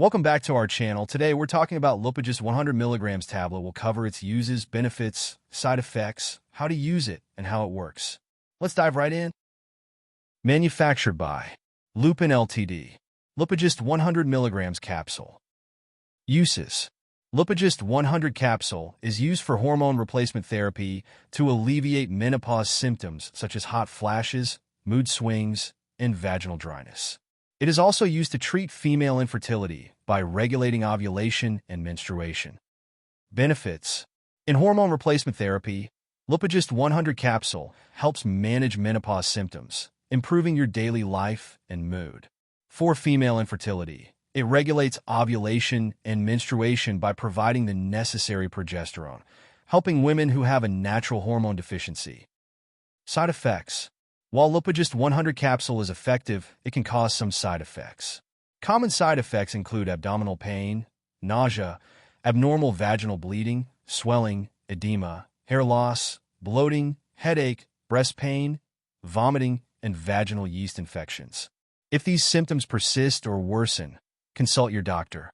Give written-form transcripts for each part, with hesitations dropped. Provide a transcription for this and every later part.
Welcome back to our channel. Today we're talking about Lupigest 100 milligrams tablet. We'll cover its uses, benefits, side effects, how to use it, and how it works. Let's dive right in. Manufactured by Lupin Ltd. Lupigest 100 milligrams capsule. Uses. Lupigest 100 capsule is used for hormone replacement therapy to alleviate menopause symptoms such as hot flashes, mood swings, and vaginal dryness. It is also used to treat female infertility by regulating ovulation and menstruation. Benefits. In hormone replacement therapy, Lupigest 100 capsule helps manage menopause symptoms, improving your daily life and mood. For female infertility, it regulates ovulation and menstruation by providing the necessary progesterone, helping women who have a natural hormone deficiency. Side effects. While Lupigest 100 capsule is effective, it can cause some side effects. Common side effects include abdominal pain, nausea, abnormal vaginal bleeding, swelling, edema, hair loss, bloating, headache, breast pain, vomiting, and vaginal yeast infections. If these symptoms persist or worsen, consult your doctor.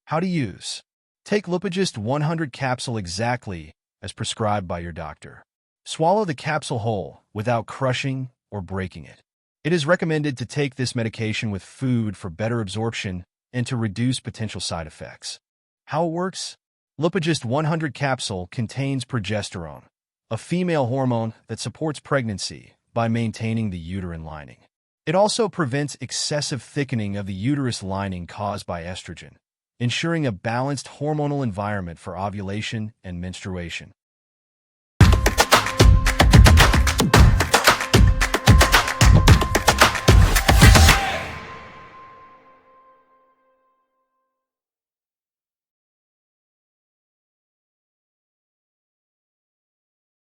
How to use. Take Lupigest 100 capsule exactly as prescribed by your doctor. Swallow the capsule whole without crushing or breaking it. It is recommended to take this medication with food for better absorption and to reduce potential side effects. How it works? Lupigest 100 capsule contains progesterone, a female hormone that supports pregnancy by maintaining the uterine lining. It also prevents excessive thickening of the uterus lining caused by estrogen, ensuring a balanced hormonal environment for ovulation and menstruation.